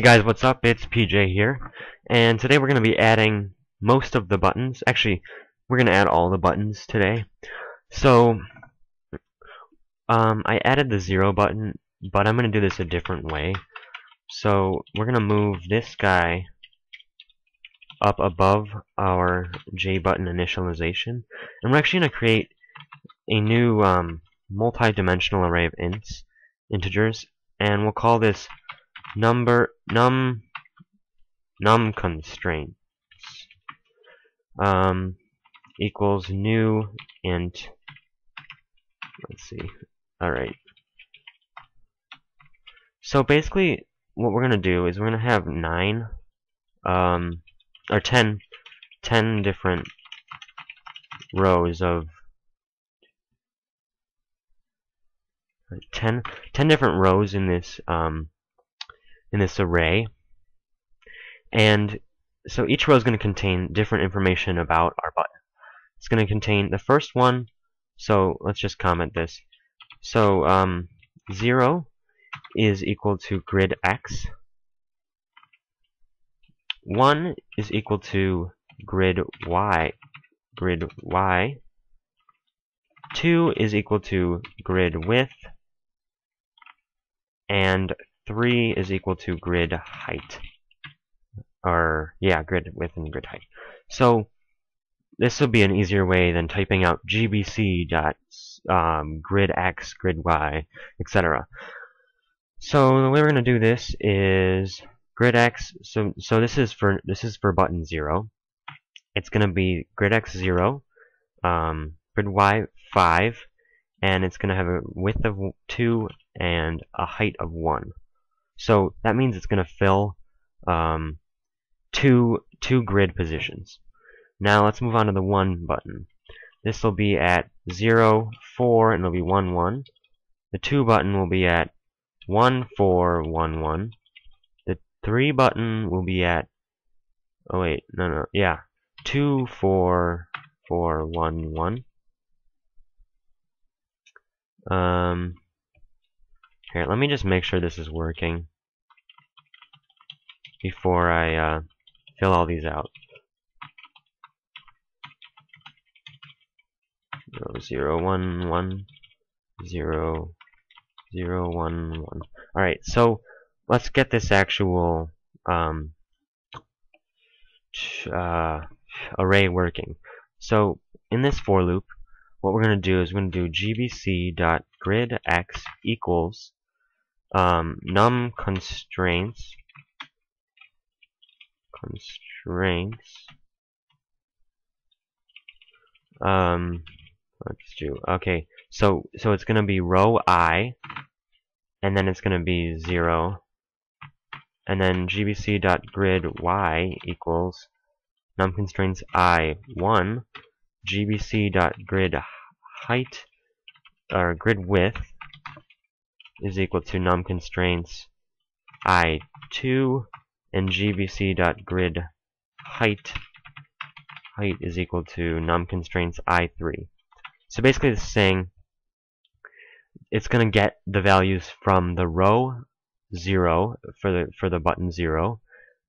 Guys, what's up? It's PJ here, and today we're going to be adding most of the buttons. Actually, we're going to add all the buttons today. So, I added the 0 button, but I'm going to do this a different way. So, we're going to move this guy up above our J button initialization, and we're actually going to create a new multi-dimensional array of integers, and we'll call this num constraints equals new int. Let's see. Alright. So basically what we're gonna do is we're gonna have 9 or 10 different rows of 10 different rows in this array, and so each row is going to contain different information about our button. It's going to contain the first one, so let's just comment this. So 0 is equal to grid X, 1 is equal to grid Y, 2 is equal to grid width, and 3 is equal to grid height. Or, yeah, grid width and grid height. So, this will be an easier way than typing out gbc dot grid x, grid y, etc. So, the way we're going to do this is grid x. So this is for button 0. It's going to be grid x 0, grid y 5, and it's going to have a width of 2 and a height of 1. So that means it's going to fill two grid positions. Now let's move on to the 1 button. This will be at 0, 4, and it'll be 1, 1. The 2 button will be at 1, 4, 1, 1. The 3 button will be at 2, 4, 4, 1, 1. Here, let me just make sure this is working before I fill all these out. 0, 1, 1, 0, 0, 1, 1. Alright, so let's get this actual array working. So in this for loop, what we're going to do is we're going to do gbc.gridx equals num constraints let's do, okay, so it's gonna be row I, and then it's gonna be 0, and then gbc.gridY equals num constraints I1, gbc.grid height or grid width is equal to num constraints I2, and gbc.grid height is equal to num constraints I3. So basically it's saying it's going to get the values from the row 0 for the button 0,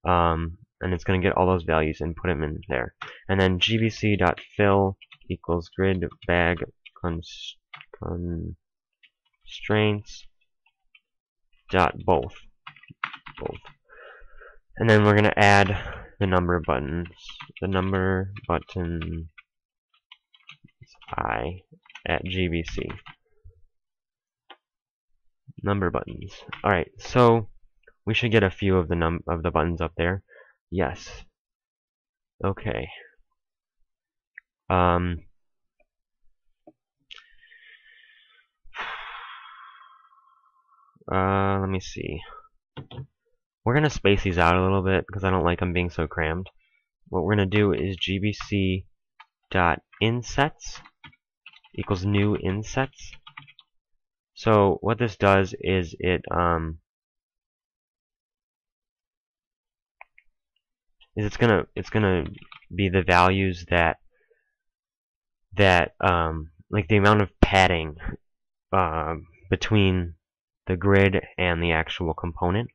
and it's going to get all those values and put them in there. And then gbc.fill equals grid bag constraints dot both. And then we're going to add the number of buttons. The number button I at gbc. Number buttons. Alright, so we should get a few of the buttons up there. Yes. Okay. Let me see. We're going to space these out a little bit because I don't like them being so crammed. What we're going to do is gbc.insets equals new insets. So what this does is it's gonna be the values that like the amount of padding between the grid and the actual component.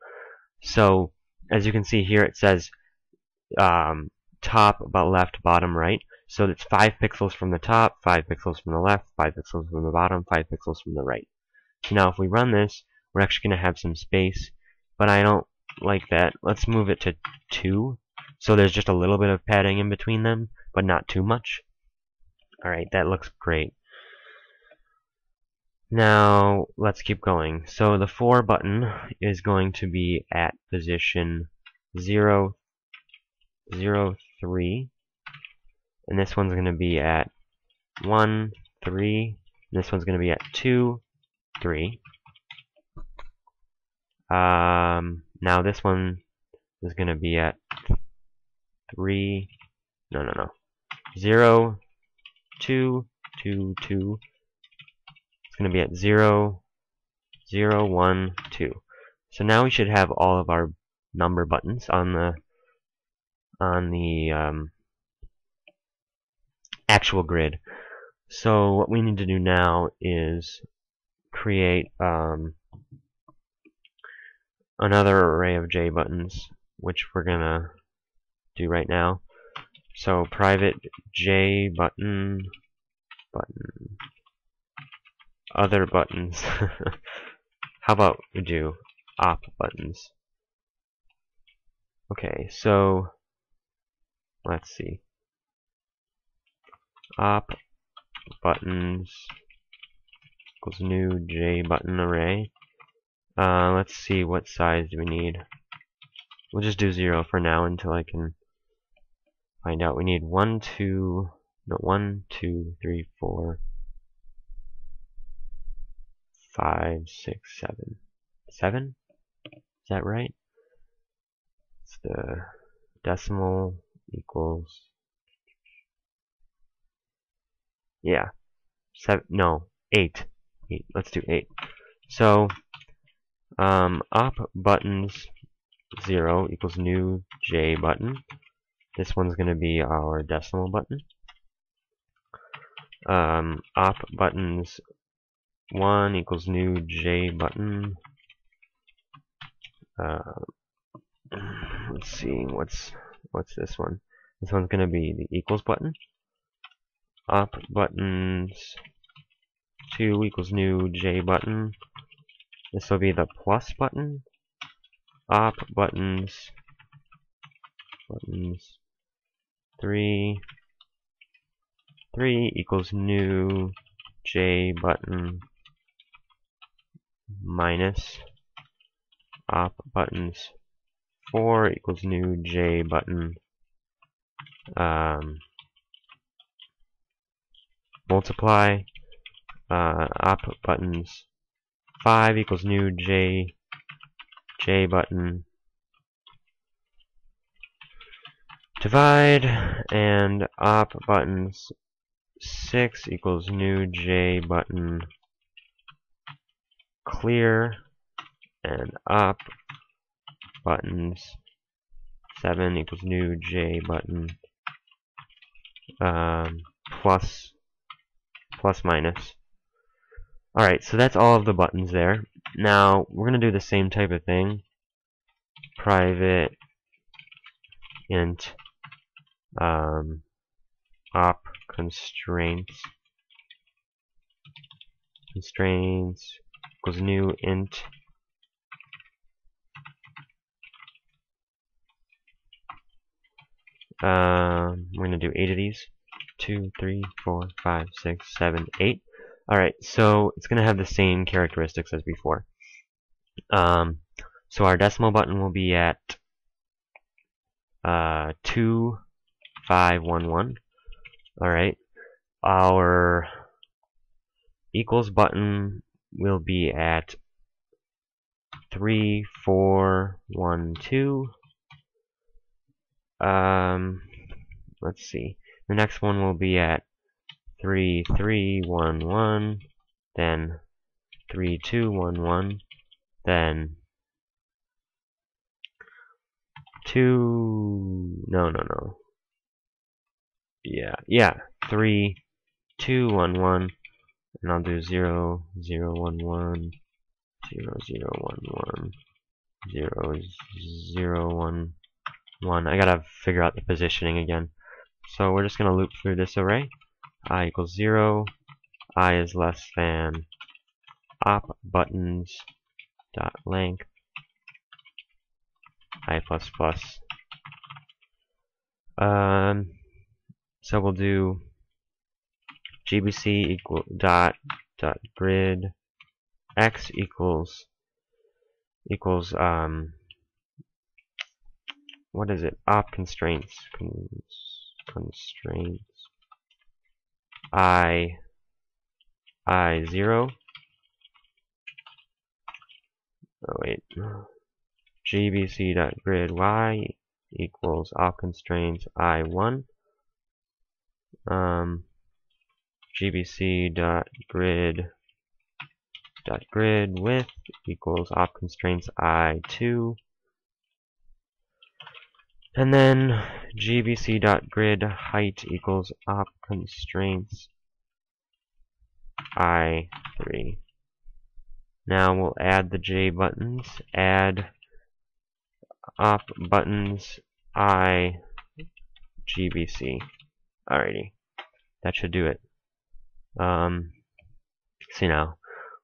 So as you can see here, it says top, about left, bottom, right. So it's 5 pixels from the top, 5 pixels from the left, 5 pixels from the bottom, 5 pixels from the right. So now if we run this, we're actually going to have some space, but I don't like that. Let's move it to 2, so there's just a little bit of padding in between them, but not too much. Alright, that looks great. Now, let's keep going. So the 4 button is going to be at position 0, 0, 3. And this one's going to be at 1, 3. And this one's going to be at 2, 3. Now this one is going to be at 3. No. 0, 2, 2, 2. It's going to be at 0, 0, 1, 2. So now we should have all of our number buttons on the actual grid. So what we need to do now is create another array of J buttons, which we're gonna do right now. So private J button, other buttons. How about we do op buttons? Okay, so let's see. Op buttons equals new J button array. Let's see, what size do we need? We'll just do 0 for now until I can find out. We need 1, 2, 3, 4, 5, 6, 7. 7? Is that right? It's the decimal equals, yeah, 7, no, 8. 8. Let's do 8. So op buttons 0 equals new J button. This one's going to be our decimal button. Op buttons 1 equals new J button. Let's see, what's this one? This one's going to be the equals button. Op buttons 2 equals new J button. This will be the plus button. Op buttons 3 equals new J button minus op buttons 4 equals new J button multiply op buttons 5 equals new J button divide, and op buttons 6 equals new J button clear, and op buttons 7 equals new J button plus minus. Alright, so that's all of the buttons there. Now, we're going to do the same type of thing. Private int op constraints equals new int we're going to do 8 of these. 2, 3, 4, 5, 6, 7, 8. Alright, so it's going to have the same characteristics as before. So our decimal button will be at 2, 5, 1, 1. Alright. Our equals button will be at 3, 4, 1, 2. Let's see. The next one will be at 3, 3, 1, 1. Then 3, 2, 1, 1. Then 2. No. Yeah. 3, 2, 1, 1. And I'll do 0, 0, 1, 1, 0, 0, 1, 1. 0, 0, 1, 1. I gotta figure out the positioning again. So we're just gonna loop through this array. I equals 0, I is less than op buttons dot length I plus plus. So we'll do gbc equal dot grid x equals what is it? Op constraints constraints I 0. Oh wait. gbc.grid y equals op constraints I1. gbc.grid width equals op constraints I2. And then gbc.grid height equals op constraints I3. Now we'll add the J buttons, add op buttons I gbc. Alrighty, that should do it. See now,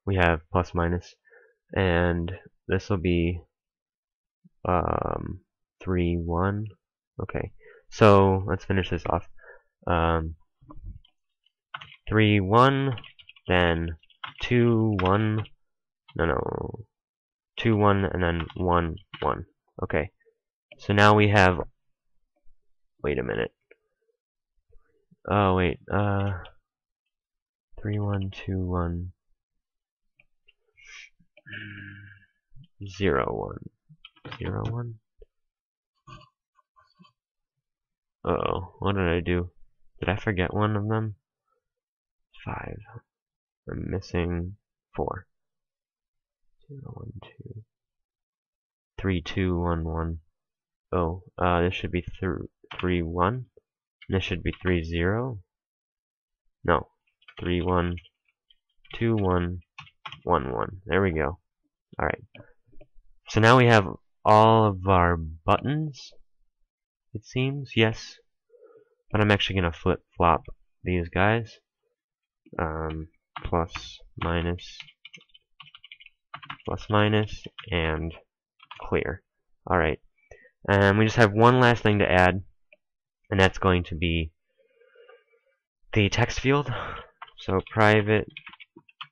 we have plus minus, and this will be 3, 1. Okay, so let's finish this off. 3, 1, then 2, 1. No, 2, 1, and then 1, 1. Okay, so now we have. Wait a minute. Oh wait. 3, 1, 2, 1. 0, 1. 0, 1. Uh-oh, what did I do? Did I forget one of them? 5. I'm missing 4. 0, 1, 2. 3, 2, 1, 1. Oh, this should be 3, 1. This should be 3, 0. No. 3, 1, 2, 1, 1, 1. There we go. Alright. So now we have all of our buttons, it seems. Yes. But I'm actually going to flip-flop these guys. Plus, minus, and clear. Alright. And we just have one last thing to add, and that's going to be the text field. So private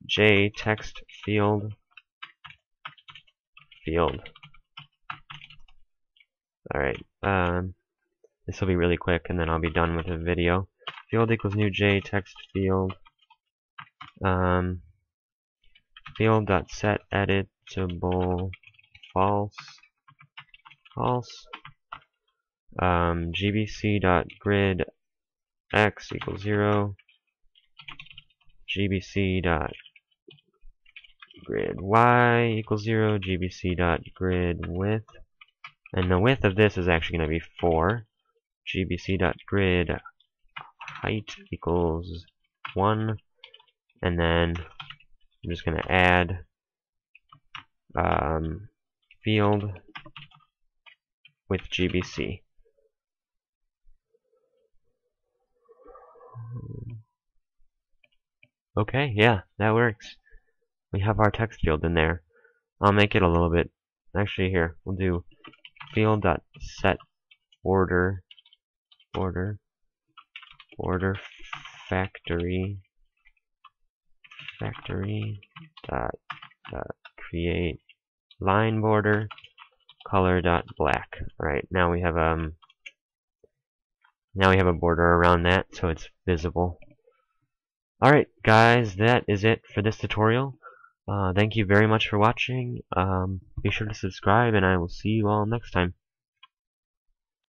J text field. Alright, this will be really quick and then I'll be done with the video. Field equals new J text field. Field.set editable false. gbc.grid x equals 0. gbc.grid y equals 0. gbc.grid width. And the width of this is actually going to be 4. gbc.grid height equals 1. And then I'm just going to add field with gbc. Okay, yeah, that works. We have our text field in there. I'll make it a little bit. Actually, here we'll do field.set order factory dot create line border color dot black. Right, now we have a border around that so it's visible. Alright guys, that is it for this tutorial. Thank you very much for watching. Be sure to subscribe and I will see you all next time.